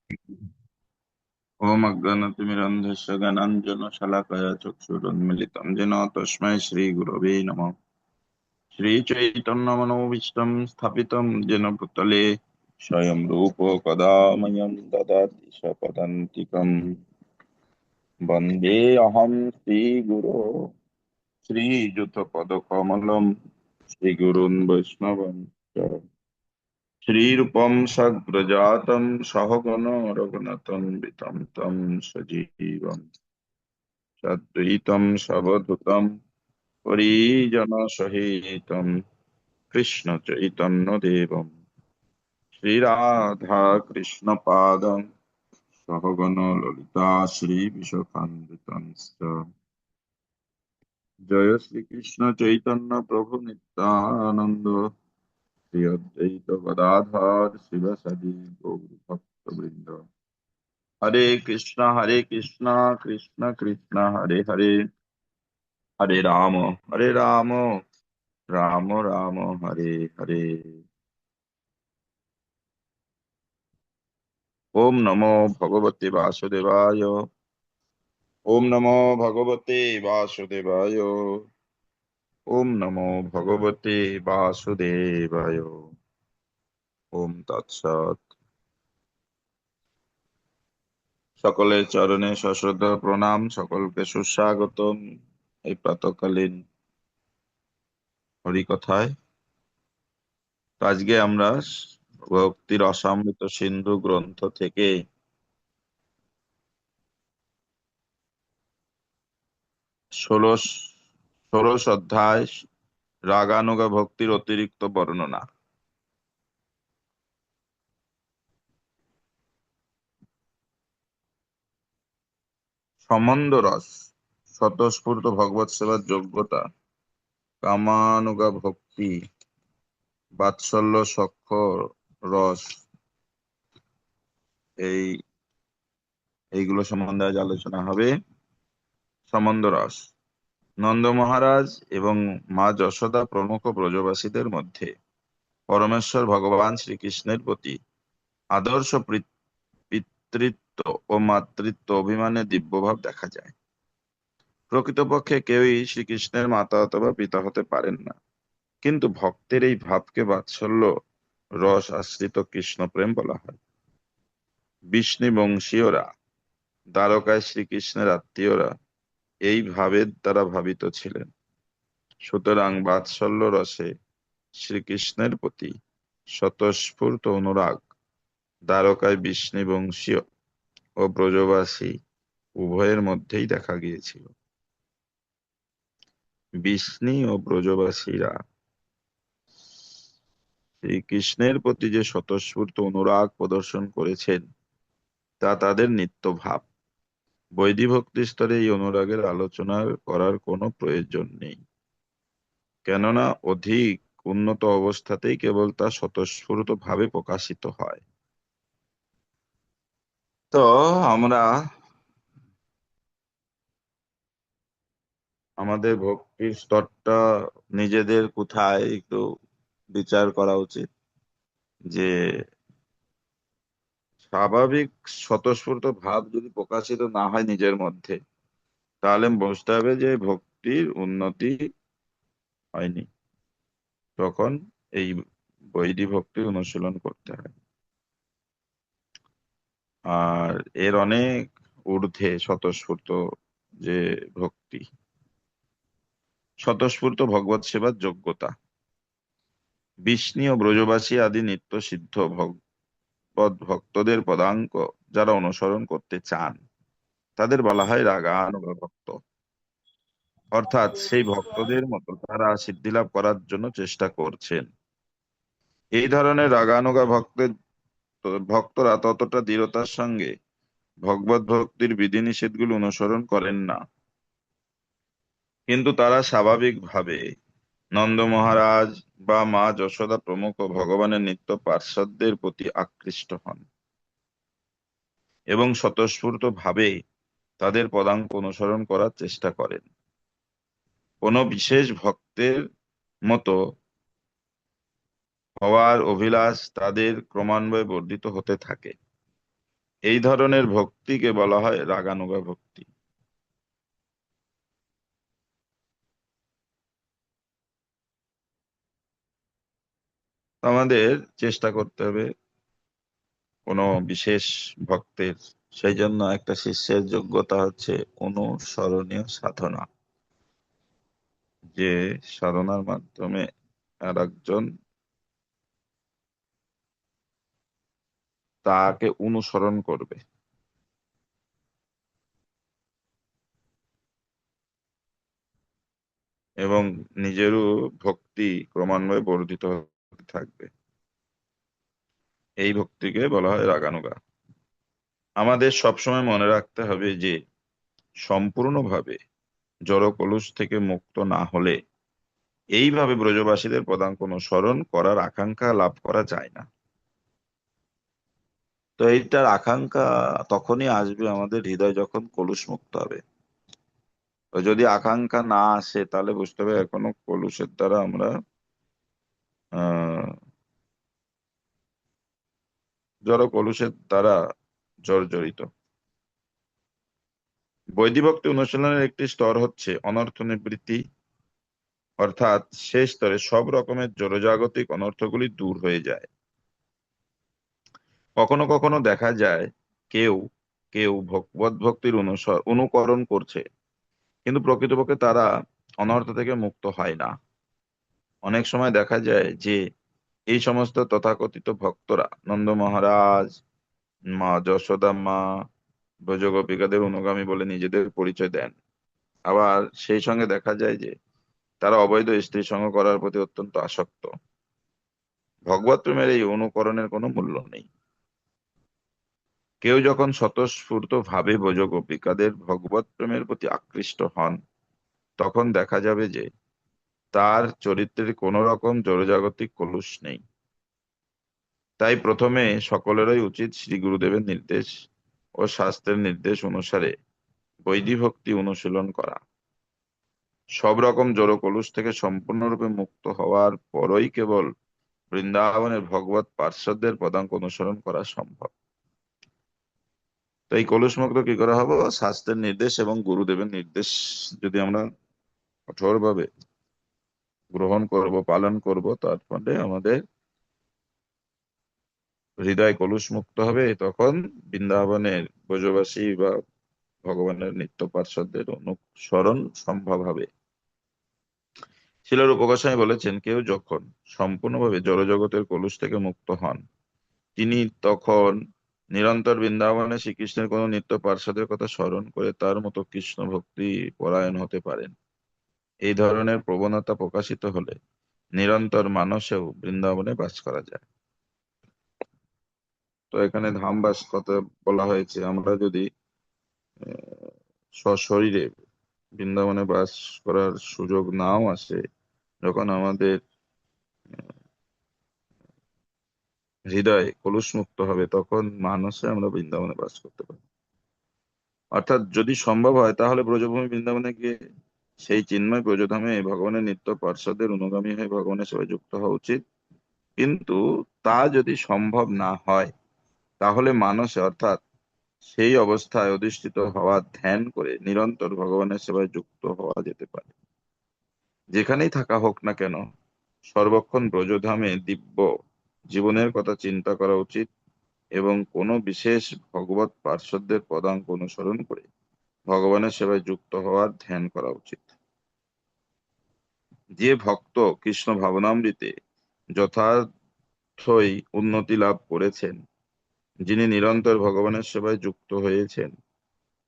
ओम अज्ञानतिमिरन्धस्य ज्ञानाञ्जनशलाकया चक्षुरुन्मीलितं येन तस्मै श्रीगुरवे नमः। श्रीचैतन्यमनोभीष्टं स्थापितं येन भूतले स्वयं रूप कदा मह्यं ददाति स्वपदान्तिकं। वन्देऽहं श्रीगुरो श्रीयुतपदकमलं श्रीगुरून् वैष्णवं श्रीरूपं सग्रजातं सहगण रघुनाथं वितं तं सजीवम् सद्वैतं सवधूतं परिजनसहितं कृष्णचैतन्यदेवं श्रीराधाकृष्णपादं सहगण ललिता श्रीविशाखान्वितंश्च। जय श्रीकृष्ण चैतन्य प्रभु नित्यानंद श्री अद्वैत गदाधर शिवसदि गौरभक्तवृंद। हरे कृष्णा कृष्ण कृष्ण हरे हरे, हरे राम राम राम हरे हरे। ओम नमो भगवते वासुदेवाय। ओम नमो भगवते वासुदेवाय। ओम नमो भगवते वासुदेवाय। ओम तत्सत। সকলের চরণে সশ্রদ্ধ প্রণাম, সকলকে সুস্বাগতম এই প্রাতকালীন হরিকথায়। তো আজকে আমরা ভক্তির অসামৃত সিন্ধু গ্রন্থ থেকে 16 ষোড়শ অধ্যায় রাগানুগা ভক্তির অতিরিক্ত বর্ণনা, সম্বন্ধ রস, স্বতঃস্ফূর্ত ভগবৎ সেবার যোগ্যতা, কামানুগা ভক্তি, বাৎসল্য সখ্য রস, এই এইগুলো সম্বন্ধে আজ আলোচনা হবে। সম্বন্ধ রস। নন্দ মহারাজ এবং মা যশোদা প্রমুখ ব্রজবাসীদের মধ্যে পরমেশ্বর ভগবান শ্রীকৃষ্ণের প্রতি আদর্শ পিতৃত্ব ও মাতৃত্ব অভিমানে দিব্যভাব দেখা যায়। প্রকৃতপক্ষে কেউই শ্রীকৃষ্ণের মাতা অথবা পিতা হতে পারেন না, কিন্তু ভক্তের এই ভাবকে বাৎসল্য রস আশ্রিত কৃষ্ণ প্রেম বলা হয়। বিষ্ণু বংশীয়রা, দ্বারকায় শ্রীকৃষ্ণের আত্মীয়রা এই ভাবের দ্বারা ভাবিত ছিলেন। সুতরাং বাৎসল্য রসে শ্রীকৃষ্ণের প্রতি স্বতঃস্ফূর্ত অনুরাগ দ্বারকায় বিষ্ণু বংশীয় ও ব্রজবাসী উভয়ের মধ্যেই দেখা গিয়েছিল। বিষ্ণু ও ব্রজবাসীরা শ্রীকৃষ্ণের প্রতি যে স্বতঃস্ফূর্ত অনুরাগ প্রদর্শন করেছেন তা তাদের নিত্য ভাব। বৈদিক ভক্তি স্তরে এই অনুরাগের আলোচনা করার কোনো প্রয়োজন নেই, কেননা অধিক উন্নত অবস্থাতেই কেবল তা স্বতঃস্ফূর্ত ভাবে প্রকাশিত হয়। তো আমরা আমাদের ভক্তির স্তরটা নিজেদের কোথায় একটু বিচার করা উচিত, যে স্বাভাবিক স্বতঃস্ফূর্ত ভাব যদি প্রকাশিত না হয় নিজের মধ্যে, তাহলে বুঝতে হবে যে ভক্তির উন্নতি হয়নি। তখন এই বৈদিক ভক্তি অনুশীলন করতে হয়। আর এর অনেক ঊর্ধ্বে স্বতঃস্ফূর্ত যে ভক্তি, স্বতঃস্ফূর্ত ভগবৎ সেবার যোগ্যতা। বিষ্ণু ও ব্রজবাসী আদি নিত্য সিদ্ধ ভগবৎ ভক্তদের পদাঙ্ক যারা অনুসরণ করতে চান তাদের বলা হয় রাগানুগ ভক্ত। অর্থাৎ সেই ভক্তদের মতো তারা সিদ্ধিলাভ করার জন্য চেষ্টা করছেন। এই ধরনের রাগানুগা ভক্তরা ততটা দৃঢ়তার সঙ্গে ভগবত ভক্তির বিধিনিষেধগুলো অনুসরণ করেন না, কিন্তু তারা স্বাভাবিকভাবে নন্দ মহারাজ বা মা যশোদা প্রমুখ ভগবানের নিত্য পার্ষদদের প্রতি আকৃষ্ট হন এবং স্বতঃস্ফূর্ত ভাবে তাদের পদাঙ্ক অনুসরণ করার চেষ্টা করেন। কোনো বিশেষ ভক্তের মতো হওয়ার অভিলাষ তাদের ক্রমান্বয়ে বর্ধিত হতে থাকে। এই ধরনের ভক্তিকে বলা হয় রাগানুগা ভক্তি। আমাদের চেষ্টা করতে হবে কোনো বিশেষ ভক্তের, সেই জন্য একটা শিষ্যের যোগ্যতা হচ্ছে অনুসরণীয় সাধনা, যে সাধনার মাধ্যমে আর একজন তাকে অনুসরণ করবে এবং নিজেরও ভক্তি ক্রমান্বয়ে বর্ধিত হতে থাকবে। এই ভক্তিকে বলা হয় রাগানুগা। আমাদের সবসময় মনে রাখতে হবে যে সম্পূর্ণভাবে জড় কলুষ থেকে মুক্ত না হলে এইভাবে ব্রজবাসীদের পদাঙ্ক অনুসরণ করার আকাঙ্ক্ষা লাভ করা যায় না। তো এইটার আকাঙ্ক্ষা তখনই আসবে আমাদের হৃদয় যখন কলুষ মুক্ত হবে। তো যদি আকাঙ্ক্ষা না আসে তাহলে বুঝতে হবে এখনো কলুষের দ্বারা আমরা আহ জড় কলুষের দ্বারা জর্জরিত। বৈদিভক্তি অনুশীলনের একটি স্তর হচ্ছে অনর্থ নিবৃত্তি, অর্থাৎ সেই স্তরে সব রকমের জড়জাগতিক অনর্থগুলি দূর হয়ে যায়। কখনো কখনো দেখা যায় কেউ কেউ ভগবত ভক্তির অনুকরণ করছে, কিন্তু প্রকৃতপক্ষে তারা অনর্থ থেকে মুক্ত হয় না। অনেক সময় দেখা যায় যে এই সমস্ত তথাকথিত ভক্তরা নন্দ মহারাজ, মা যশোদা মা, ব্রজগোপিকাদের অনুগামী বলে নিজেদের পরিচয় দেন। আবার সেই সঙ্গে দেখা যায় যে তারা অবৈধ স্ত্রী সঙ্গ করার প্রতি অত্যন্ত আসক্ত। ভগবত প্রেমের এই অনুকরণের কোনো মূল্য নেই। কেউ যখন স্বতঃস্ফূর্ত ভাবে ব্রজগোপিকাদের ভগবত প্রেমের প্রতি আকৃষ্ট হন, তখন দেখা যাবে যে তার চরিত্রের কোনো রকম জড়জাগতিক কলুষ নেই। তাই প্রথমে সকলেরই উচিত শ্রী গুরুদেবের নির্দেশ ও শাস্ত্রের নির্দেশ অনুসারে বৈদিক ভক্তি অনুশীলন করা। সব রকম জড় কলুষ থেকে সম্পূর্ণরূপে মুক্ত হওয়ার পরই কেবল বৃন্দাবনের ভগবত পার্ষদদের পদাঙ্ক অনুসরণ করা সম্ভব। তো এই কলুষ মুক্ত কি করা হবে? শাস্ত্রের নির্দেশ এবং গুরুদেবের নির্দেশ যদি আমরা কঠোরভাবে গ্রহণ করব, পালন করব, তার ফলে আমাদের হৃদয় কলুষ মুক্ত হবে। তখন বৃন্দাবনের ব্রজবাসী বা ভগবানের নিত্য পার্ষদদের অনুসরণ সম্ভব হবে। শিল রূপ গোস্বামী বলেছেন, কেউ যখন সম্পূর্ণভাবে জড়জগতের কলুষ থেকে মুক্ত হন, তিনি তখন নিরন্তর বৃন্দাবনে শ্রীকৃষ্ণের কোন নিত্য পার্ষদের কথা স্মরণ করে তার মতো কৃষ্ণ ভক্তি পরায়ণ হতে পারেন। এই ধরনের প্রবণতা প্রকাশিত হলে নিরন্তর মানসেও বৃন্দাবনে বাস করা যায়। তো এখানে ধামবাস কথা বলা হয়েছে। আমরা যদি আহ, সশরীরে বৃন্দাবনে বাস করার সুযোগ নাও আসে, যখন আমাদের হৃদয় কলুষ মুক্ত হবে, তখন মানসে আমরা বৃন্দাবনে বাস করতে পারি। অর্থাৎ যদি সম্ভব হয় তাহলে ব্রজভূমি বৃন্দাবনে গিয়ে সেই চিন্ময় ব্রজধামে ভগবানের নিত্য পার্ষদের অনুগামী হয়ে ভগবানের সেবায় যুক্ত হওয়া উচিত। কিন্তু তা যদি সম্ভব না হয় তাহলে মানসে, অর্থাৎ সেই অবস্থায় অধিষ্ঠিত হওয়া ধ্যান করে নিরন্তর ভগবানের সেবায় যুক্ত হওয়া যেতে পারে। যেখানেই থাকা হোক না কেন, সর্বক্ষণ ব্রজধামে দিব্য জীবনের কথা চিন্তা করা উচিত এবং কোনো বিশেষ ভগবত পার্ষদদের পদাঙ্ক অনুসরণ করে ভগবানের সেবায় যুক্ত হওয়ার ধ্যান করা উচিত। যে ভক্ত কৃষ্ণ ভাবনামৃতে যথার্থই উন্নতি লাভ করেছেন, যিনি নিরন্তর ভগবানের সেবায় যুক্ত হয়েছেন,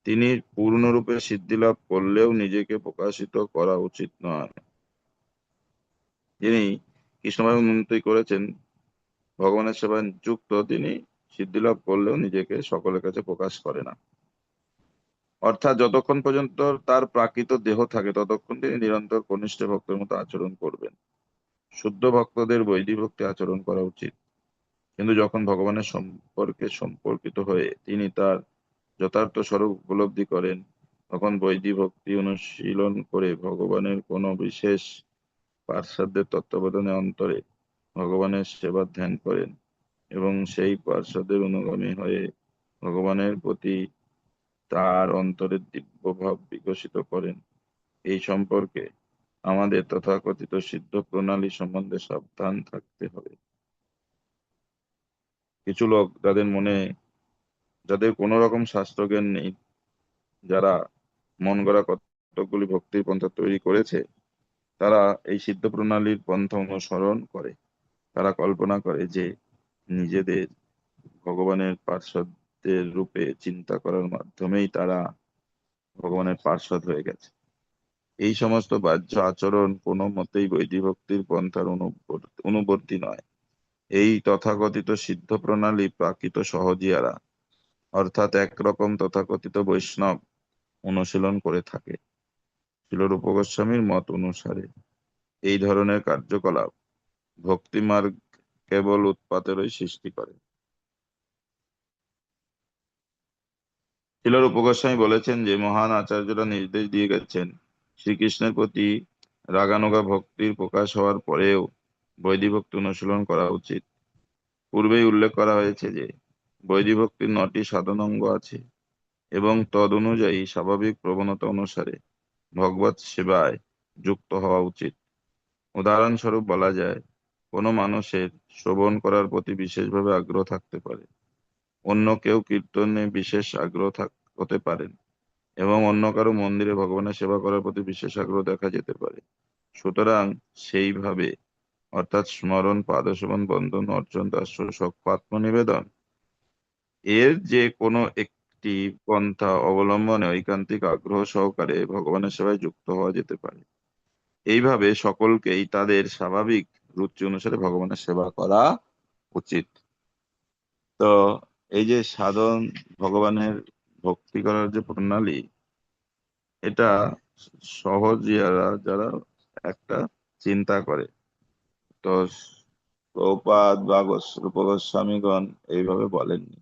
তিনি পূর্ণরূপে সিদ্ধি লাভ করলেও নিজেকে প্রকাশিত করা উচিত নয়। যিনি কৃষ্ণভাবে উন্নতি করেছেন, ভগবানের সেবায় যুক্ত, তিনি সিদ্ধি লাভ করলেও নিজেকে সকলের কাছে প্রকাশ করে না। অর্থাৎ যতক্ষণ পর্যন্ত তার প্রাকৃত দেহ থাকে ততক্ষণ তিনি নিরন্তর কনিষ্ঠ ভক্তের মতো আচরণ করবেন। শুদ্ধ ভক্তদের বৈদিক ভক্তি আচরণ করা উচিত, কিন্তু যখন ভগবানের সম্পর্কে সম্পর্কিত হয়ে তিনি তার যথার্থ স্বরূপ উপলব্ধি করেন, তখন বৈদিক ভক্তি অনুশীলন করে ভগবানের কোনো বিশেষ পার্ষদের তত্ত্বাবধানে অন্তরে ভগবানের সেবা ধ্যান করেন এবং সেই পার্ষদের অনুগামী হয়ে ভগবানের প্রতি তার অন্তরের দিব্য ভাব বিকশিত করেন, এই সম্পর্কে আমাদের তথাকথিত সিদ্ধ প্রণালী সম্বন্ধে সাবধান থাকতে হবে। কিছু লোক যাদের কোনো রকম শাস্ত্রজ্ঞান নেই, যারা মন গড়া কতকগুলি ভক্তির পন্থা তৈরি করেছে, তারা এই সিদ্ধ প্রণালীর পন্থা অনুসরণ করে। তারা কল্পনা করে যে নিজেদের ভগবানের পার্ষদের রূপে চিন্তা করার মাধ্যমেই তারা ভগবানের পার্ষদ হয়ে গেছে। এই সমস্ত বাহ্য আচরণ কোনো মতেই বৈদিক ভক্তির পন্থার অনুবর্তী নয়। এই তথাকথিত সিদ্ধ প্রণালী প্রাকৃত সহজিয়ারা, অর্থাৎ একরকম তথাকথিত বৈষ্ণব অনুশীলন করে থাকে। শিলরূপ গোস্বামীর মত অনুসারে এই ধরনের কার্যকলাপ ভক্তিমার্গ কেবল উৎপাতেরই সৃষ্টি করে। শিলরূপ গোস্বামী বলেছেন যে মহান আচার্যরা নির্দেশ দিয়ে গেছেন, শ্রীকৃষ্ণের প্রতি রাগানুগা ভক্তির প্রকাশ হওয়ার পরেও বৈদিক ভক্তি অনুশীলন করা উচিত। পূর্বেই উল্লেখ করা হয়েছে যে বৈদিক ভক্তির 9টি সাধনাঙ্গ আছে এবং তদ অনুযায়ী স্বাভাবিক প্রবণতা অনুসারে ভগবৎ সেবায় যুক্ত হওয়া উচিত। উদাহরণস্বরূপ বলা যায়, কোনো মানুষের শ্রবণ করার প্রতি বিশেষভাবে আগ্রহ থাকতে পারে, অন্য কেউ কীর্তনে বিশেষ আগ্রহ হতে পারেন, এবং অন্য কারো মন্দিরে ভগবানের সেবা করার প্রতি বিশেষ আগ্রহ দেখা যেতে পারে। সুতরাং সেইভাবে, অর্থাৎ স্মরণ, পাদসেবন, বন্ধন, অর্জন, দাস্য, সখ্য, আত্মনিবেদন, এর যে কোনো একটি পন্থা অবলম্বনে ঐকান্তিক আগ্রহ সহকারে ভগবানের সেবায় যুক্ত হওয়া যেতে পারে। এইভাবে সকলকেই তাদের স্বাভাবিক রুচি অনুসারে ভগবানের সেবা করা উচিত। তো এই যে সাধন, ভগবানের ভক্তি করার যে প্রণালী, এটা সহজিয়ারা যারা একটা চিন্তা করে, তো প্রভুপাদ বা রূপ গোস্বামীগণ এইভাবে বলেননি।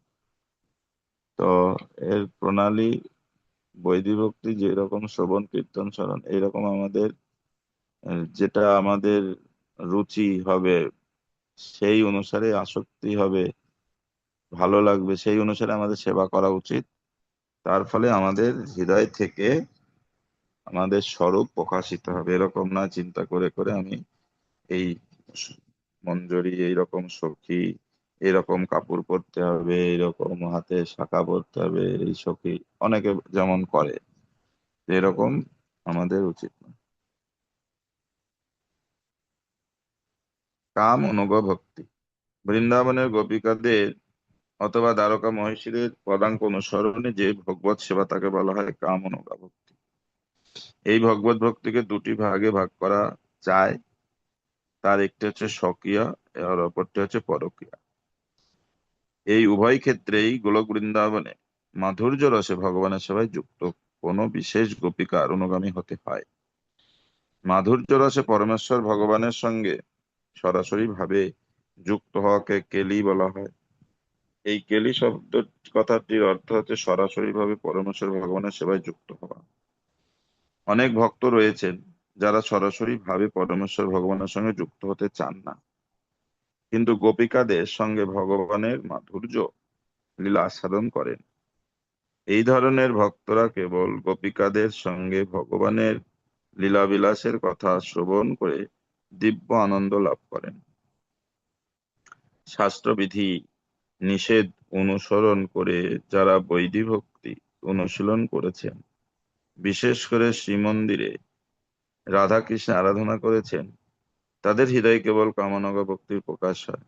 তো এর প্রণালী বৈদিক ভক্তি যেরকম শ্রবণ, কীর্তন, স্মরণ, এইরকম আমাদের যেটা আমাদের রুচি হবে, সেই অনুসারে আসক্তি হবে, ভালো লাগবে, সেই অনুসারে আমাদের সেবা করা উচিত। তার ফলে আমাদের হৃদয় থেকে আমাদের স্বরূপ প্রকাশিত হবে। এরকম না চিন্তা করে করে আমি এই মঞ্জরি, এইরকম সখী, এরকম কাপড় পরতে হবে, এরকম হাতে শাখা পরতে হবে, এই সখী অনেকে যেমন করে, এরকম আমাদের উচিত না। কাম অনুগ ভক্তি। বৃন্দাবনের গোপিকাদের অথবা দ্বারকা মহিষীদের পদাঙ্ক অনুসরণে যে ভগবত সেবা তাকে বলা হয় কাম অনুগা ভক্তি। এই ভগবত ভক্তিকে দুটি ভাগে ভাগ করা যায়। তার একটি হচ্ছে স্বকীয়, আর অপরটি হচ্ছে পরকীয়া। এই উভয় ক্ষেত্রেই গোলক বৃন্দাবনে মাধুর্য রসে ভগবানের সেবায় যুক্ত কোনো বিশেষ গোপিকার অনুগামী হতে হয়। মাধুর্য রসে পরমেশ্বর ভগবানের সঙ্গে সরাসরি ভাবে যুক্ত হওয়াকে কেলি বলা হয়। এই কেলি শব্দ কথাটির অর্থ হচ্ছে সরাসরি ভাবে পরমেশ্বর ভগবানের সেবায় যুক্ত হওয়া। অনেক ভক্ত রয়েছেন যারা সরাসরি ভাবে পরমেশ্বর ভগবানের সঙ্গে যুক্ত হতে চান না, কিন্তু গোপিকাদের সঙ্গে ভগবানের মাধুর্য লীলা আস্বাদন করেন। এই ধরনের ভক্তরা কেবল গোপিকাদের সঙ্গে ভগবানের লীলাবিলাসের কথা শ্রবণ করে দিব্য আনন্দ লাভ করেন। শাস্ত্রবিধি নিষেধ অনুসরণ করে যারা বৈদিক ভক্তি অনুশীলন করেছেন, বিশেষ করে শ্রীমন্দিরে রাধাকৃষ্ণ আরাধনা করেছেন, তাদের হৃদয়ে কেবল কামনাগা ভক্তির প্রকাশ হয়।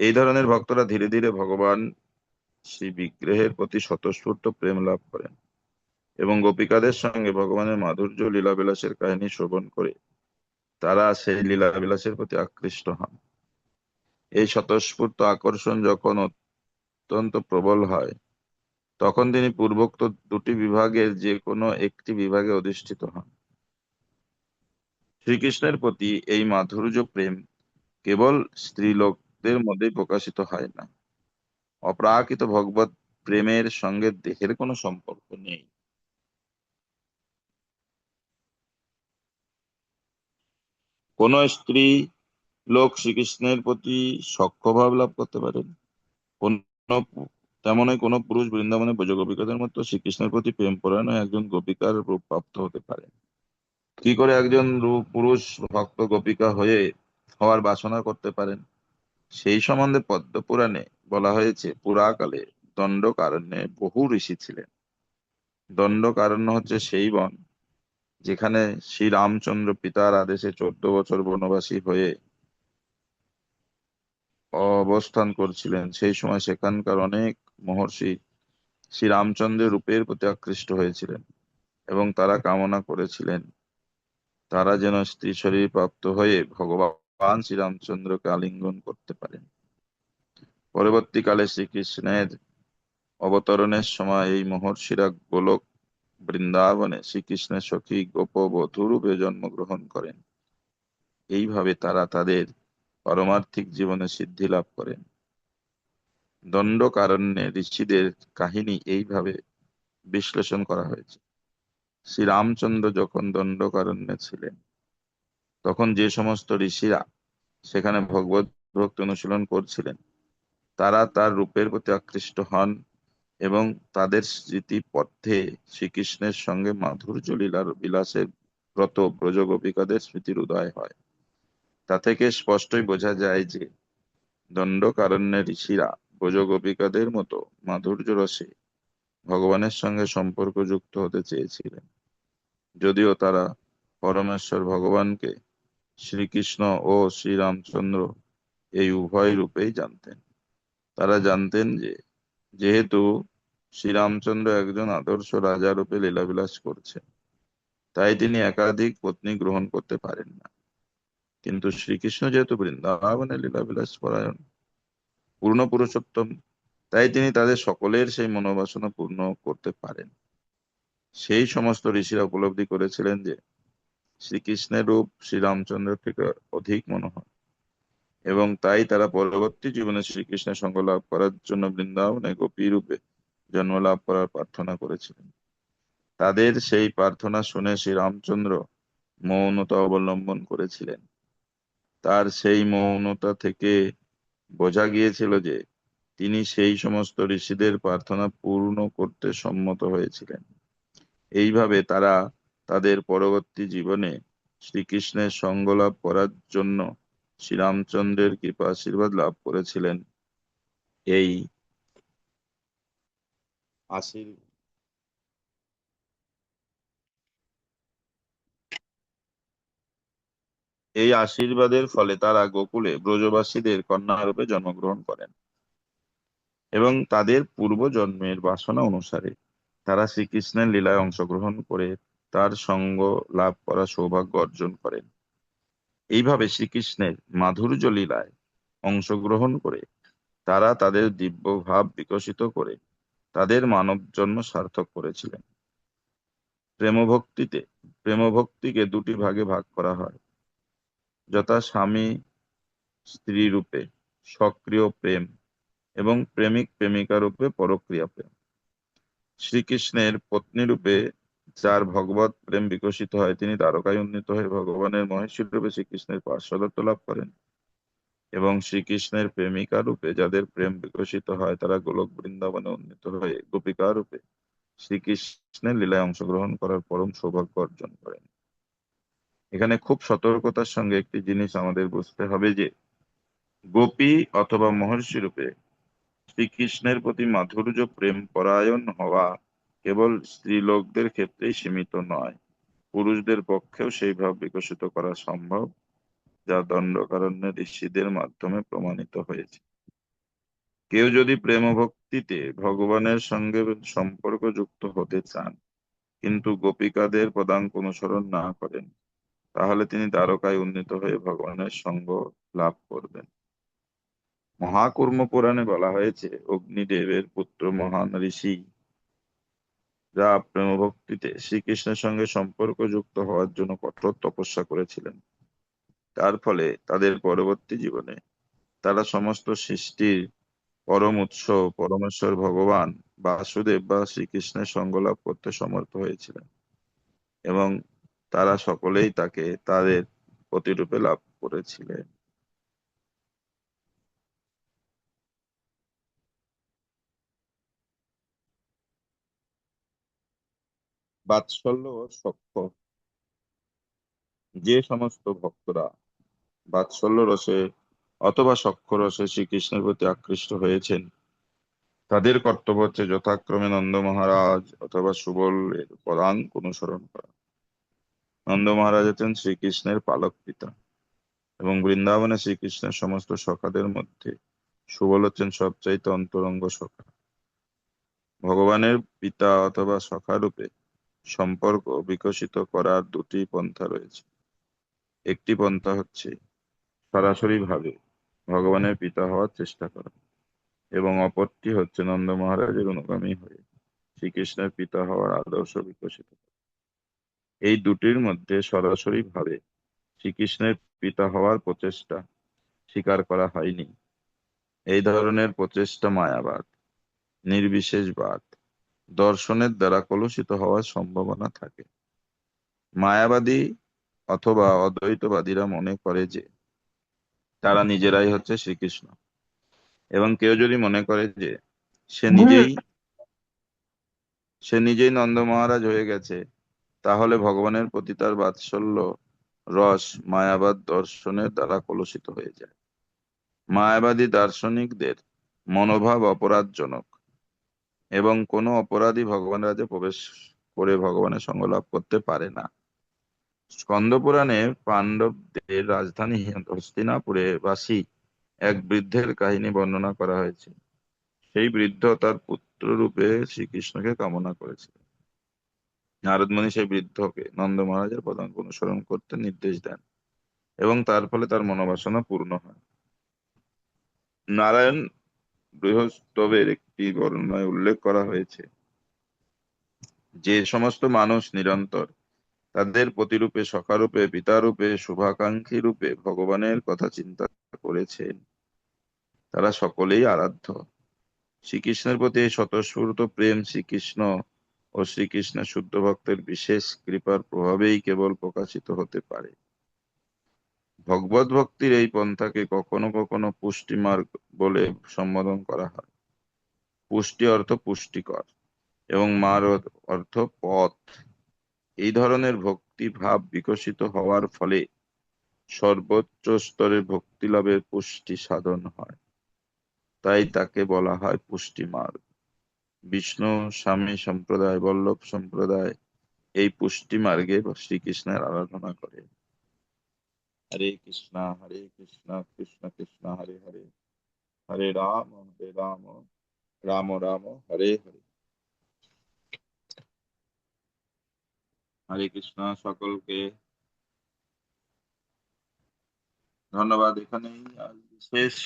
এই ধরনের ভক্তরা ধীরে ধীরে ভগবান শ্রী বিগ্রহের প্রতি স্বতঃস্ফূর্ত প্রেম লাভ করেন এবং গোপিকাদের সঙ্গে ভগবানের মাধুর্য লীলাবিলাসের কাহিনী শ্রবণ করে তারা সেই লীলাবিলাসের প্রতি আকৃষ্ট হন। এই স্বতঃস্ফূর্ত আকর্ষণ যখন অত্যন্ত প্রবল হয়, তখন তিনি পূর্বোক্ত দুটি বিভাগের যে কোনো একটি বিভাগে অধিষ্ঠিত হন। শ্রীকৃষ্ণের প্রতি এই মাধুর্য প্রেম কেবল স্ত্রীলোকদের মধ্যেই প্রকাশিত হয় না। অপ্রাকৃত ভগবত প্রেমের সঙ্গে দেহের কোনো সম্পর্ক নেই। কোন স্ত্রী লোক শ্রীকৃষ্ণের প্রতি সখ্য ভাব লাভ করতে পারেন, কোন তেমনই কোনো পুরুষ বৃন্দাবনে ব্রজ গোপিকাদের মতো শ্রীকৃষ্ণের প্রতি প্রেম পরায়ণ হয়ে একজন গোপিকার রূপ প্রাপ্ত হতে পারে। কি করে একজন পুরুষ ভক্ত গোপিকা হওয়ার বাসনা করতে পারেন, সেই সম্বন্ধে পদ্ম পুরাণে বলা হয়েছে, পুরাকালে দণ্ডকারণ্যে বহু ঋষি ছিলেন। দণ্ডকারণ্য হচ্ছে সেই বন যেখানে শ্রী রামচন্দ্র পিতার আদেশে 14 বছর বনবাসী হয়ে অবস্থান করছিলেন। সেই সময় সেখানকার অনেক মহর্ষি শ্রী রামচন্দ্রের রূপের প্রতি আকৃষ্ট হয়েছিলেন এবং তারা কামনা করেছিলেন তারা যেন স্ত্রী শরীর প্রাপ্ত হয়ে ভগবান শ্রীরামচন্দ্রকে আলিঙ্গন করতে পারেন। পরবর্তীকালে শ্রীকৃষ্ণের অবতরণের সময় এই মহর্ষিরা গোলক বৃন্দাবনে শ্রীকৃষ্ণের সখী গোপবধূ রূপে জন্মগ্রহণ করেন। এইভাবে তারা তাদের পারমার্থিক জীবনে সিদ্ধি লাভ করেন। দণ্ডকারণ্যে ঋষিদের কাহিনী এইভাবে বিশ্লেষণ করা হয়েছে। শ্রীরামচন্দ্র যখন দণ্ডকারণ্যে ছিলেন, তখন যে সমস্ত ঋষিরা সেখানে ভগবত ভক্তি অনুশীলন করছিলেন, তারা তার রূপের প্রতি আকৃষ্ট হন এবং তাদের স্মৃতি পথে শ্রীকৃষ্ণের সঙ্গে মাধুর্য লীলার বিলাসের ব্রত ব্রজ গোপিকাদের স্মৃতির উদয় হয়। তা থেকে স্পষ্টই বোঝা যায় যে দণ্ডকারণ্যের ঋষিরা ব্রজ গোপিকাদের মতো মাধুর্য রসে ভগবানের সঙ্গে সম্পর্ক যুক্ত হতে চেয়েছিলেন, যদিও তারা পরমেশ্বর ভগবানকে শ্রীকৃষ্ণ ও শ্রীরামচন্দ্র এই উভয় রূপেই জানতেন। তারা জানতেন যে যেহেতু শ্রীরামচন্দ্র একজন আদর্শ রাজা রূপে লীলাবিলাস করছেন, তাই তিনি একাধিক পত্নী গ্রহণ করতে পারেন না। কিন্তু শ্রীকৃষ্ণ যেহেতু বৃন্দাবনে লীলাবিলাস পরায়ণ পূর্ণ পুরুষোত্তম, তাই তিনি তাদের সকলের সেই মনোবাসনা পূর্ণ করতে পারেন। সেই সমস্ত ঋষিরা উপলব্ধি করেছিলেন যে শ্রীকৃষ্ণের রূপ শ্রীরামচন্দ্রের থেকে অধিক মনোহর, এবং তাই তারা পরবর্তী জীবনে শ্রীকৃষ্ণের সঙ্গ লাভ করার জন্য বৃন্দাবনে গোপী রূপে জন্ম লাভ করার প্রার্থনা করেছিলেন। তাদের সেই প্রার্থনা শুনে শ্রীরামচন্দ্র মৌনতা অবলম্বন করেছিলেন। তার সেই মৌনতা থেকে বোঝা গিয়েছিল যে তিনি সেই সমস্ত ঋষিদের প্রার্থনা পূর্ণ করতে সম্মত হয়েছিলেন। এইভাবে তারা তাদের পরবর্তী জীবনে শ্রীকৃষ্ণের সঙ্গ লাভ করার জন্য শ্রীরামচন্দ্রের কৃপা আশীর্বাদ লাভ করেছিলেন। এই আশীর এই আশীর্বাদের ফলে তারা গোকুলে ব্রজবাসীদের কন্যারূপে জন্মগ্রহণ করেন এবং তাদের পূর্বজন্মের বাসনা অনুসারে তারা শ্রীকৃষ্ণের লীলায় অংশগ্রহণ করে তার সঙ্গ লাভ করার সৌভাগ্য অর্জন করেন। এইভাবে শ্রীকৃষ্ণের মাধুর্য লীলায় অংশগ্রহণ করে তারা তাদের দিব্য ভাব বিকশিত করে তাদের মানব জন্ম সার্থক করেছিলেন। প্রেমভক্তিতে প্রেমভক্তিকে দুটি ভাগে ভাগ করা হয়, যথা স্বামী স্ত্রী রূপে সক্রিয় প্রেম এবং প্রেমিক প্রেমিকা রূপে পরক্রিয়া প্রেম। শ্রীকৃষ্ণের পত্নী রূপে যার ভগবত প্রেম বিকশিত হয়, তিনি দ্বারকায় উন্নীত হয়ে ভগবানের মহেশ্বরী রূপে শ্রীকৃষ্ণের পার্শ্বদত্ত লাভ করেন, এবং শ্রীকৃষ্ণের প্রেমিকা রূপে যাদের প্রেম বিকশিত হয়, তারা গোলক বৃন্দাবনে উন্নীত হয়ে গোপিকা রূপে শ্রীকৃষ্ণের লীলায় অংশগ্রহণ করার পরম সৌভাগ্য অর্জন করেন। এখানে খুব সতর্কতার সঙ্গে একটি জিনিস আমাদের বুঝতে হবে যে গোপী অথবা মহর্ষি রূপে শ্রীকৃষ্ণের প্রতি মাধুর্য প্রেম পরায়ণ হওয়া কেবল স্ত্রীলোকদের ক্ষেত্রেই সীমিত নয়, পুরুষদের পক্ষেও সেই ভাব বিকশিত করা সম্ভব, যা দণ্ডকারণ্যে ঋষিদের মাধ্যমে প্রমাণিত হয়েছে। কেউ যদি প্রেম ভক্তিতে ভগবানের সঙ্গে সম্পর্ক যুক্ত হতে চান কিন্তু গোপিকাদের পদাঙ্ক অনুসরণ না করেন, তাহলে তিনি দ্বারকায় উন্নীত হয়ে ভগবানের সঙ্গ লাভ করবেন। মহাকুর্ম পুরাণে বলা হয়েছে, অগ্নিদেবের পুত্র মহান ঋষি যা প্রেম ভক্তিতে শ্রীকৃষ্ণের সঙ্গে সম্পর্ক যুক্ত হওয়ার জন্য কঠোর তপস্যা করেছিলেন। তার ফলে তাদের পরবর্তী জীবনে তারা সমস্ত সৃষ্টির পরম উৎস পরমেশ্বর ভগবান বাসুদেব বা শ্রীকৃষ্ণের সঙ্গ লাভ করতে সমর্থ হয়েছিলেন, এবং তারা সকলেই তাকে তাদের প্রতিরূপে লাভ করেছিলেন। বাৎসল্য ও সখ্য, যে সমস্ত ভক্তরা বাৎসল্য রসে অথবা সখ্য রসে শ্রীকৃষ্ণের প্রতি আকৃষ্ট হয়েছেন, তাদের কর্তব্য হচ্ছে যথাক্রমে নন্দ মহারাজ অথবা সুবল এর পদাঙ্ক অনুসরণ করা। নন্দ মহারাজ হচ্ছেন শ্রীকৃষ্ণের পালক পিতা, এবং বৃন্দাবনে শ্রীকৃষ্ণের সমস্ত সখাদের মধ্যে সুবল হচ্ছেন সবচাইতে অন্তরঙ্গ সখা। ভগবানের পিতা অথবা সখা রূপে সম্পর্ক বিকশিত করার দুটি পন্থা রয়েছে। একটি পন্থা হচ্ছে সরাসরি ভাবে ভগবানের পিতা হওয়ার চেষ্টা করা, এবং অপরটি হচ্ছে নন্দ মহারাজের অনুগামী হয়ে শ্রীকৃষ্ণের পিতা হওয়ার আদর্শ বিকশিত করা। এই দুটির মধ্যে সরাসরি ভাবে শ্রীকৃষ্ণের পিতা হওয়ার প্রচেষ্টা স্বীকার করা হয়নি। এই ধরনের প্রচেষ্টা মায়াবাদ, নির্বিশেষবাদ দর্শনের দ্বারা কলুষিত হওয়ার সম্ভাবনা থাকে। মায়াবাদী অথবা অদ্বৈতবাদীরা মনে করে যে তারা নিজেরাই হচ্ছে শ্রীকৃষ্ণ, এবং কেউ যদি মনে করে যে সে নিজেই সে নিজেই নন্দ মহারাজ হয়ে গেছে, তাহলে ভগবানের প্রতি তার বাৎসল্য রস মায়াবাদ দর্শনের দ্বারা কলুষিত হয়ে যায়। মায়াবাদী দার্শনিকদের মনোভাব অপরাধজনক, এবং কোনো অপরাধী ভগবান রাজে প্রবেশ করে ভগবানের সঙ্গ লাভ করতে পারে না। স্কন্দ পুরাণে পাণ্ডবদের রাজধানী হস্তিনাপুরে বাসী এক বৃদ্ধের কাহিনী বর্ণনা করা হয়েছে। সেই বৃদ্ধ তার পুত্র রূপে শ্রীকৃষ্ণকে কামনা করেছিল। নারদ মুনি সেই বৃদ্ধকে নন্দ মহারাজের পদাঙ্ক অনুসরণ করতে নির্দেশ দেন, এবং তার ফলে তার মনোবাসনা পূর্ণ হয়। নারায়ণ বৃহস্পবের একটি বর্ণনায় উল্লেখ করা হয়েছে, যে সমস্ত মানুষ নিরন্তর তাদের প্রতিরূপে সখারূপে পিতারূপে শুভাকাঙ্ক্ষী রূপে ভগবানের কথা চিন্তা করেছেন, তারা সকলেই আরাধ্য। শ্রীকৃষ্ণের প্রতি এই স্বতঃস্ফূর্ত প্রেম শ্রীকৃষ্ণ ও শ্রীকৃষ্ণের শুদ্ধ ভক্তের বিশেষ কৃপার প্রভাবেই কেবল প্রকাশিত হতে পারে। ভগবত ভক্তির এই পন্থাকে কখনো কখনো পুষ্টি মার্গ বলে সম্বোধন করা হয়। পুষ্টি অর্থ পুষ্টিকর, এবং মার অর্থ পথ। এই ধরনের ভক্তি ভাব বিকশিত হওয়ার ফলে সর্বোচ্চ স্তরের ভক্তি লাভের পুষ্টি সাধন হয়, তাই তাকে বলা হয় পুষ্টি মার্গ। বিষ্ণু স্বামী সম্প্রদায়, বল্লভ সম্প্রদায় এই পুষ্টি মার্গে শ্রীকৃষ্ণের আরাধনা করে। হরে কৃষ্ণ কৃষ্ণ কৃষ্ণ হরে হরে, হরে রাম রাম রাম হরে হরে। হরে কৃষ্ণ। সকলকে ধন্যবাদ। এখানেই আজ শেষ।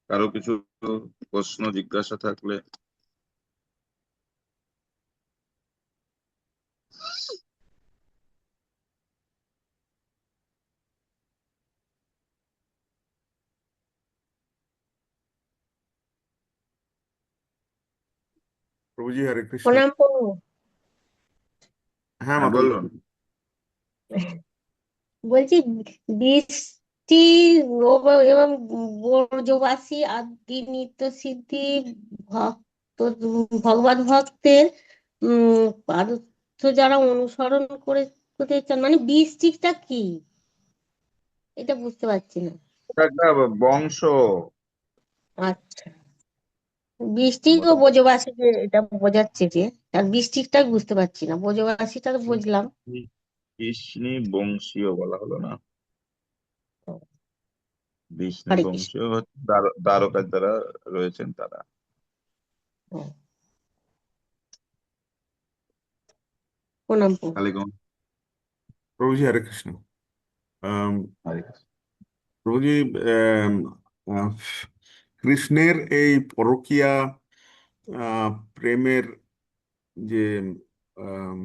কারো কিছু প্রশ্ন জিজ্ঞাসা থাকলে। প্রভুজি হরে কৃষ্ণ। প্রণাম প্রভু। হ্যাঁ হ্যাঁ, মাতাজি। বলুন। বলছি বৃষ্টি এবং ব্রজবাসী আদি নিত্য সিদ্ধি ভক্ত ভগবত ভক্তের পারস্য যারা অনুসরণ করে করতে চান, মানে বৃষ্টিটা কি এটা বুঝতে পারছি না। এটা একটা বংশ। আচ্ছা, বৃষ্টি ও বলা ব্রজবাসী যে এটা বোঝাচ্ছে যে, আর বৃষ্টিটা বুঝতে পারছি না, ব্রজবাসীটা তো বুঝলাম। কৃষ্ণী বংশীয় বলা হলো না। বিষ্ণু হরে কৃষ্ণ। বংশীয় হচ্ছে দ্বারকার যারা রয়েছেন তারা। প্রণাম প্রভু। কালী গঙ্গা। প্রভুজি হরে কৃষ্ণ। আম, হরে কৃষ্ণ। প্রভুজি, আম, আহ, কৃষ্ণের এই পরকীয়া প্রেমের যে আম,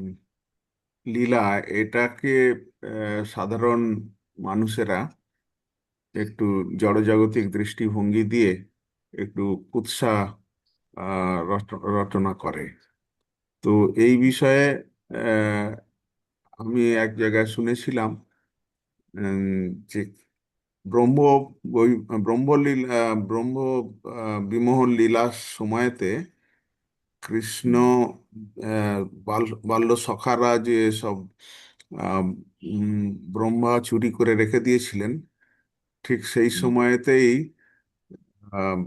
লীলা, এটাকে সাধারণ মানুষেরা একটু জড়জাগতিক দৃষ্টিভঙ্গি দিয়ে একটু কুৎসা রচনা করে। তো এই বিষয়ে আহ, আমি এক জায়গায় শুনেছিলাম যে ব্রহ্ম ব্রহ্মলীলা, বিমোহন লীলার সময়তে কৃষ্ণ হুম বাল্য সখারা যে সব আহ, উম, ব্রহ্মা চুরি করে রেখে দিয়েছিলেন, ঠিক সেই হুম সময়তেই আহ,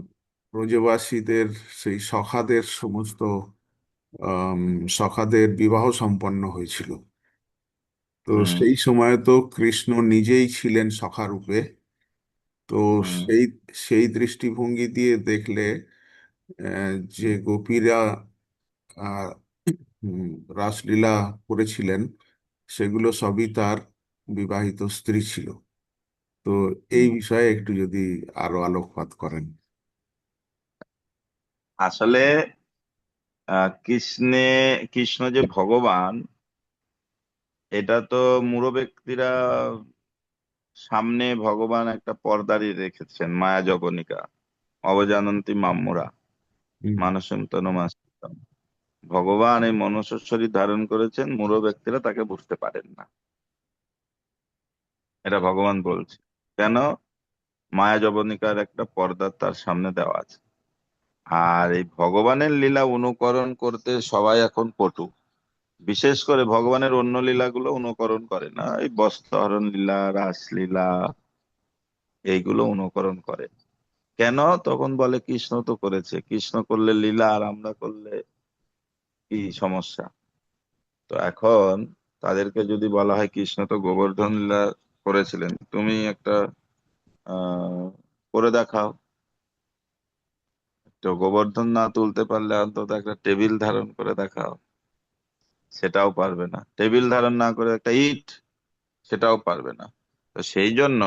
ব্রজবাসীদের সেই সখাদের সমস্ত আম, সখাদের বিবাহ সম্পন্ন হয়েছিল। তো হুম সেই সময় তো কৃষ্ণ নিজেই ছিলেন সখা রূপে। তো হুম সেই সেই দৃষ্টিভঙ্গি দিয়ে দেখলে যে গোপীরা আহ, উম, রাসলীলা করেছিলেন, সেগুলো সবই তার বিবাহিত স্ত্রী ছিল। তো এই হুম। বিষয়ে একটু যদি আরো আলোকপাত করেন। আসলে কৃষ্ণ যে ভগবান, এটা তো মূঢ় ব্যক্তিরা সামনে ভগবান একটা পর্দারি রেখেছেন, মায়া জবনিকা অবজানন্তি মাম্মুরা হুম। মানসন্তনমাস্তিতম। ভগবান এই মনুষ্য শরীর ধারণ করেছেন, মূঢ় ব্যক্তিরা তাকে বুঝতে পারেন না, এটা ভগবান বলছে। কেন? মায়া জবনিকার একটা পর্দা তার সামনে দেওয়া আছে। আর এই ভগবানের লীলা অনুকরণ করতে সবাই এখন পটু। বিশেষ করে ভগবানের অন্য লীলাগুলো অনুকরণ করে না, এই বস্ত্রহরণ লীলা, রাসলীলা, এইগুলো অনুকরণ করে। কেন? তখন বলে কৃষ্ণ তো করেছে, কৃষ্ণ করলে লীলা আর আমরা করলে কি সমস্যা। তো এখন তাদেরকে যদি বলা হয় কৃষ্ণ তো গোবর্ধন লীলা করেছিলেন, তুমি একটা আহ করে দেখাও। তো গোবর্ধন না তুলতে পারলে অন্তত একটা টেবিল ধারণ করে দেখাও, সেটাও পারবে না। টেবিল ধারণ না করে একটা ইট, সেটাও পারবে না। তো সেই জন্য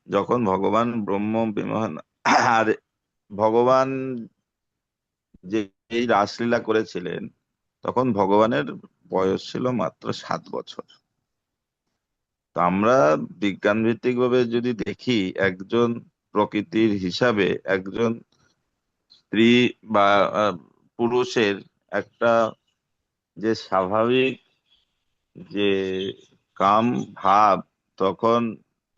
যখন ভগবান ব্রহ্ম বিমোহন আর ভগবান যে এই রাসলীলা করেছিলেন, তখন ভগবানের বয়স ছিল মাত্র 7 বছর। তো আমরা বিজ্ঞান ভিত্তিক ভাবে যদি দেখি, একজন প্রকৃতির হিসাবে একজন স্ত্রী বা আহ, পুরুষের একটা যে স্বাভাবিক যে কাম ভাব, তখন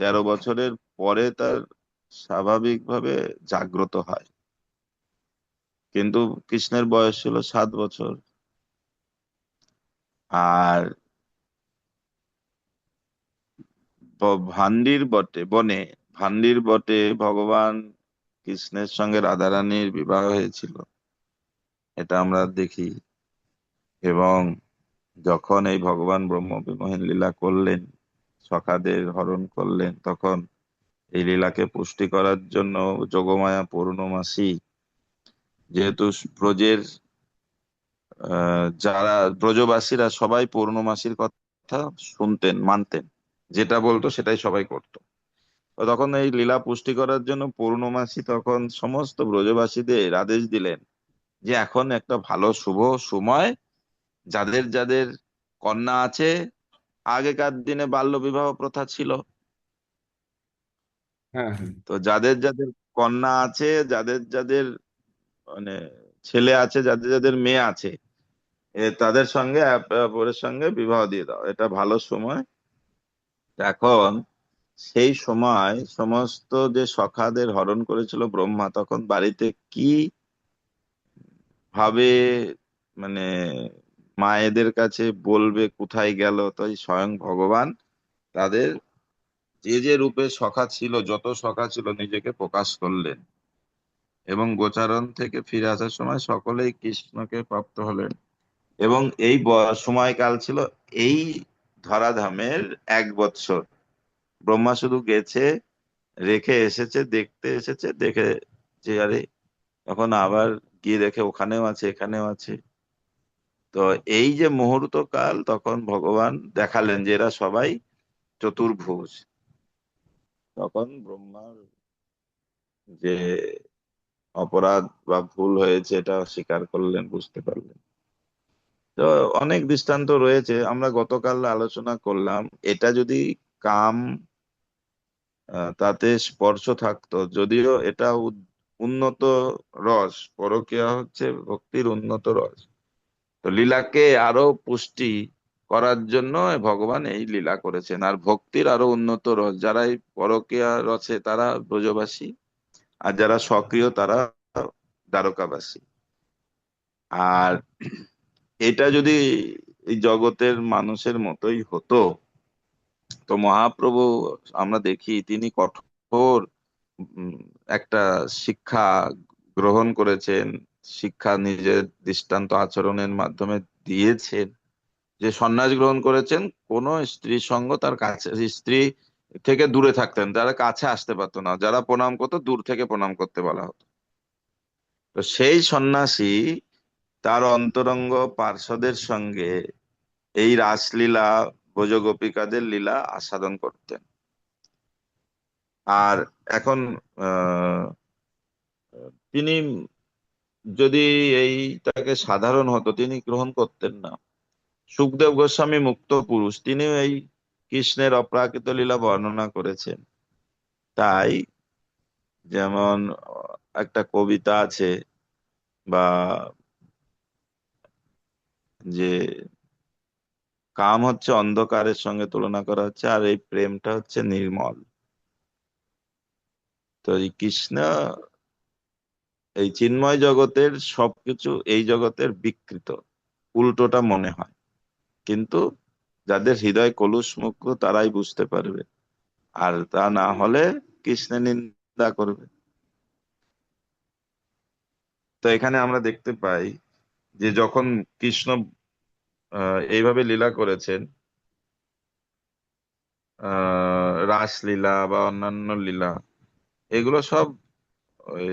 13 বছরের পরে তার স্বাভাবিকভাবে জাগ্রত হয়। কিন্তু কৃষ্ণের বয়স ছিল 7 বছর। আর ভান্ডির বটে ভগবান কৃষ্ণের সঙ্গে রাধারানীর বিবাহ হয়েছিল, এটা আমরা দেখি। এবং যখন এই ভগবান ব্রহ্ম বিমোহন লীলা করলেন, সখাদের হরণ করলেন, তখন এই লীলাকে পুষ্টি করার জন্য যোগমায়া পূর্ণমাসী, যেহেতু ব্রজের যারা ব্রজবাসীরা সবাই পূর্ণমাসীর কথা শুনতেন, মানতেন, যেটা বলতো সেটাই সবাই করতো। তো তখন এই লীলা পুষ্টি করার জন্য পূর্ণমাসী তখন সমস্ত ব্রজবাসীদের আদেশ দিলেন যে এখন একটা ভালো শুভ সময়, যাদের যাদের কন্যা আছে, আগেকার দিনে বাল্য বিবাহ প্রথা ছিল, হ্যাঁ, হ্যাঁ। তো যাদের যাদের কন্যা আছে, যাদের যাদের মানে ছেলে আছে, যাদের যাদের মেয়ে আছে, তাদের সঙ্গে অপরের সঙ্গে বিবাহ দিয়ে দাও, এটা ভালো সময়। এখন সেই সময় সমস্ত যে সখাদের হরণ করেছিল ব্রহ্মা, তখন বাড়িতে কি ভাবে মানে মায়েদের কাছে বলবে কোথায় গেল, তাই স্বয়ং ভগবান তাদের যে যে রূপে সখা ছিল, যত সখা ছিল, নিজেকে প্রকাশ করলেন। এবং গোচারণ থেকে ফিরে আসার সময় সকলেই কৃষ্ণকে প্রাপ্ত হলেন। এবং এই সময়কাল ছিল এই ধরাধামের 1 বৎসর। ব্রহ্মা শুধু গেছে, রেখে এসেছে, দেখতে এসেছে, দেখে যে আরে, এখন আবার গিয়ে দেখে ওখানেও আছে, এখানেও আছে। তো এই যে মুহূর্ত কাল, তখন ভগবান দেখালেন যে এরা সবাই চতুর্ভুজ। তখন ব্রহ্মার যে অপরাধ বা ভুল হয়েছে এটা স্বীকার করলেন, বুঝতে পারলেন। তো অনেক দৃষ্টান্ত রয়েছে, আমরা গতকাল আলোচনা করলাম। এটা যদি কাম তাতে স্পর্শ থাকতো, যদিও এটা উন্নত রস, পরকীয়া হচ্ছে ভক্তির উন্নত রস। তো লীলাকে আরো পুষ্টি করার জন্য ভগবান এই লীলা করেছেন। আর ভক্তির আরো উন্নত রস, যারা এই পরকীয়া রসে তারা ব্রজবাসী, আর যারা সক্রিয় তারা দ্বারকাবাসী। আর এটা যদি এই জগতের মানুষের মতোই হতো, তো মহাপ্রভু আমরা দেখি তিনি কঠোর উম, একটা শিক্ষা গ্রহণ করেছেন, শিক্ষা নিজের দৃষ্টান্ত আচরণের মাধ্যমে দিয়েছেন, যে সন্ন্যাস গ্রহণ করেছেন, কোন স্ত্রী সঙ্গ তার কাছে, স্ত্রী থেকে দূরে থাকতেন, যারা কাছে আসতে পারতো না, যারা প্রণাম করতো দূর থেকে প্রণাম করতে বলা হতো। তো সেই সন্ন্যাসী তার অন্তরঙ্গ পার্ষদের সঙ্গে এই রাসলীলা, ব্রজগোপিকাদের লীলা আস্বাদন করতেন। আর এখন আহ তিনি যদি এইটাকে সাধারণ হতো, তিনি গ্রহণ করতেন না। সুখদেব গোস্বামী মুক্ত পুরুষ, তিনি এই কৃষ্ণের অপ্রাকৃত লীলা বর্ণনা করেছেন। তাই যেমন একটা কবিতা আছে, বা যে কাম হচ্ছে অন্ধকারের সঙ্গে তুলনা করা হচ্ছে, আর এই প্রেমটা হচ্ছে নির্মল। তো এই কৃষ্ণ এই চিন্ময় জগতের সবকিছু এই জগতের বিকৃত, উল্টোটা মনে হয়, কিন্তু যাদের হৃদয় কলুষ মুক্ত তারাই বুঝতে পারবে, আর তা না হলে কৃষ্ণের নিন্দা করবে। তো এখানে আমরা দেখতে পাই যে যখন কৃষ্ণ এইভাবে লীলা করেছেন, রাসলীলা বা অন্যান্য লীলা, এগুলো সব ওই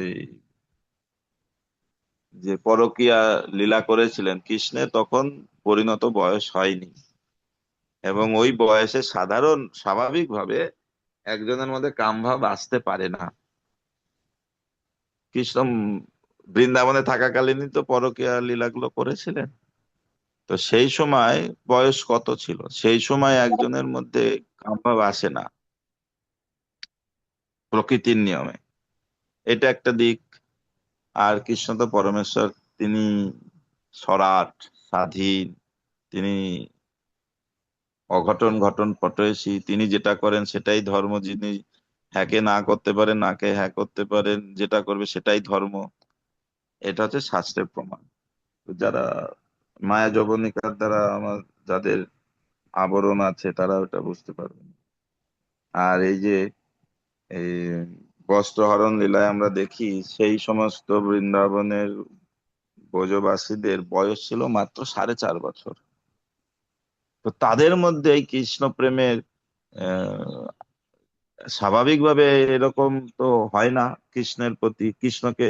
যে পরকীয়া লীলা করেছিলেন কৃষ্ণের, তখন পরিণত বয়স হয়নি, এবং ওই বয়সে সাধারণ স্বাভাবিকভাবে একজনের মধ্যে কামভাব আসতে পারে না। কৃষ্ণ বৃন্দাবনে থাকাকালীনই তো পরকীয়া লীলাগুলো করেছিলেন। তো সেই সময় বয়স কত ছিল, সেই সময় একজনের মধ্যে কামভাব আসে না প্রকৃতির নিয়মে, এটা একটা দিক। আর কৃষ্ণ তো পরমেশ্বর, তিনি সরাট, স্বাধীন, তিনি অঘটন ঘটন পটয়সী, তিনি যেটা করেন সেটাই ধর্ম, যিনি হ্যাকে না করতে পারেন, নাকে হ্যাঁ করতে পারেন, যেটা করবে সেটাই ধর্ম। এটা হচ্ছে শাস্ত্রের প্রমাণ। তো যারা মায়া যবনিকার দ্বারা যাদের আবরণ আছে, তারা ওটা বুঝতে পারবে না। আর এই যে এই বস্ত্রহরণ লীলায় আমরা দেখি, সেই সমস্ত বৃন্দাবনের ব্রজবাসীদের বয়স ছিল মাত্র 4.5 বছর। তো তাদের মধ্যে এই কৃষ্ণ প্রেমের আহ স্বাভাবিকভাবে এরকম তো হয় না, কৃষ্ণের প্রতি, কৃষ্ণকে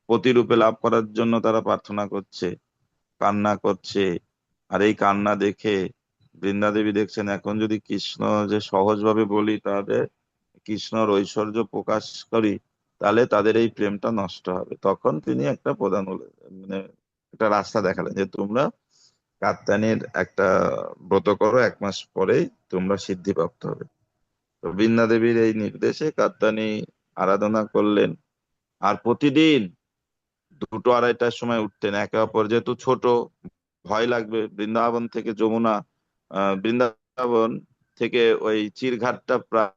প্রতিরূপে লাভ করার জন্য তারা প্রার্থনা করছে, কান্না করছে। আর এই কান্না দেখে বৃন্দা দেবী দেখছেন, এখন যদি কৃষ্ণ যে সহজভাবে বলি, তাহলে কৃষ্ণর ঐশ্বর্য প্রকাশ করি, তাহলে তাদের এই প্রেমটা নষ্ট হবে। তখন তিনি একটা মানে একটা রাস্তা দেখালেন, যে তোমরা কাত্যায়নীর একটা ব্রত করো, 1 মাস পরেই তোমরা সিদ্ধিপ্রাপ্ত হবে। তো বৃন্দা দেবীর এই নির্দেশে কাত্যায়নী আরাধনা করলেন। আর প্রতিদিন 2টো-2:30টার সময় উঠতেন, একে অপর যেহেতু ছোট, ভয় লাগবে, বৃন্দাবন থেকে যমুনা, বৃন্দাবন থেকে ওই চিরঘাটটা প্রায়